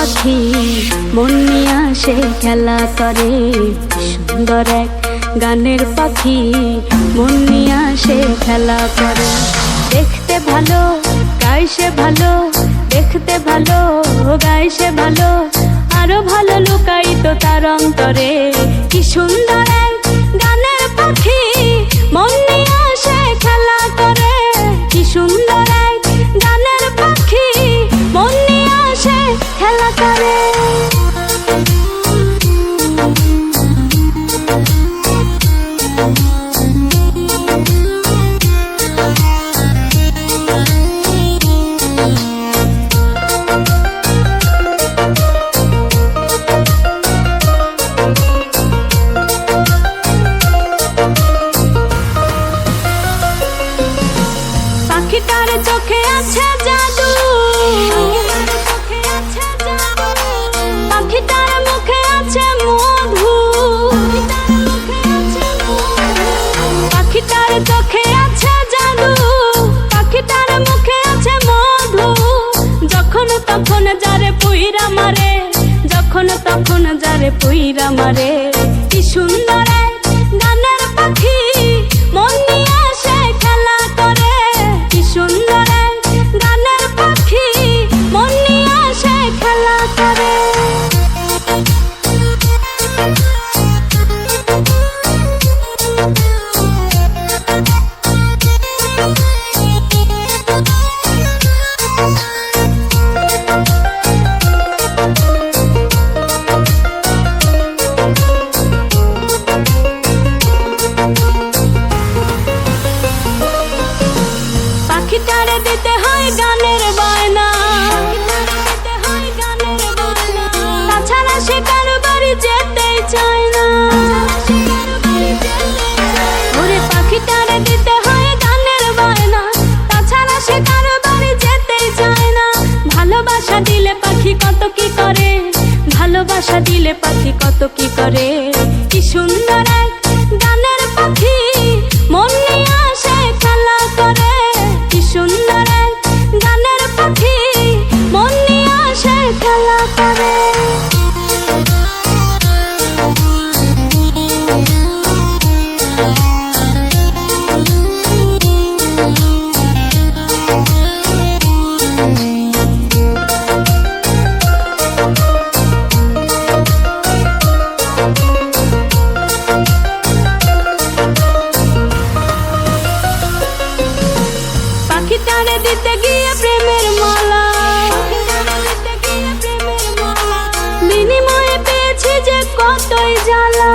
পাখি মন নিয়ে আসে খেলা করে। সুন্দর এক গানের পাখি মন নিয়ে আসে খেলা করে। দেখতে ভালো গায় সে ভালো, দেখতে ভালো গায় সে ভালো, আরো ভালো লুকায়িত তার অন্তরে। কি সুন্দর এক গানের পাখি মন নিয়ে আসে খেলা করে। কি সুন্দর এক গানের পাখি মন নিয়ে আসে খেলা করে। পাখিটার চোখে আছে জাদু, পাখিটার মুখে আছে মধু, পাখিটার চোখে আছে জাদু, পাখিটার মুখে আছে মধু। যখন তখন যারে পুইরা মারে, যখন তখন যারে পুইরা মারে। কি সুন্দর এক গানের পাখি মন নিয়ে আসে খেলা করে। কি সুন্দর এক গানের পাখি মন নিয়ে আসে খেলা করে। পাখিটারে দিতে হয় গানের বায়না, তাছাড়া সে কারো বাড়ি যেতেই চায় না। ওরে পাখিটারে দিতে হয় গানের বায়না, তাছাড়া সে কারো বাড়ি যেতেই চায় না। ভালোবাসা দিলে পাখি কত কি করে, ভালোবাসা দিলে পাখি কত কি করে। কি সুন্দর এক গানের পাখি মন নিয়ে আসে খেলা করে। কি সুন্দর এক গানের পাখি মন নিয়ে আসে খেলা করে। পাখিটারে দিতে গিয়ে প্রেমের মালা, বিনিময়ে পেয়েছি যে কতই জ্বালা।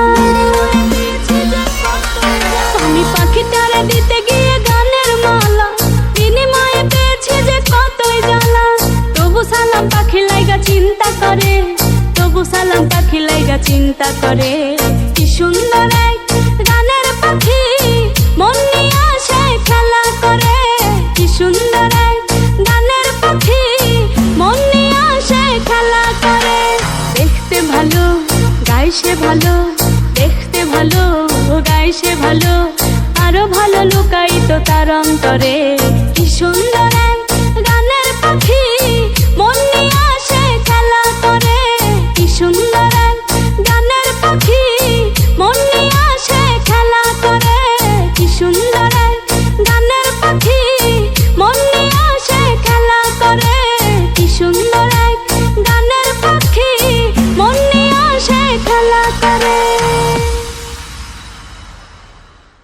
আমি পাখিটারে দিতে গিয়ে গানের মালা, বিনিময়ে পেয়েছি যে কতই জ্বালা। তবু সালাম পাখি লাইগা চিন্তা করে, তবু সালাম পাখি লাইগা চিন্তা করে। কি সুন্দর এক গানের পাখি মন নিয়ে আসে খেলা করে। কি সুন্দর এক গানের পাখি মন নিয়ে আসে খেলা করে। দেখতে ভালো গায় সে ভালো, দেখতে ভালো গায় সে ভালো, আরো ভালো লুকায়িত তার অন্তরে। কি সুন্দর এক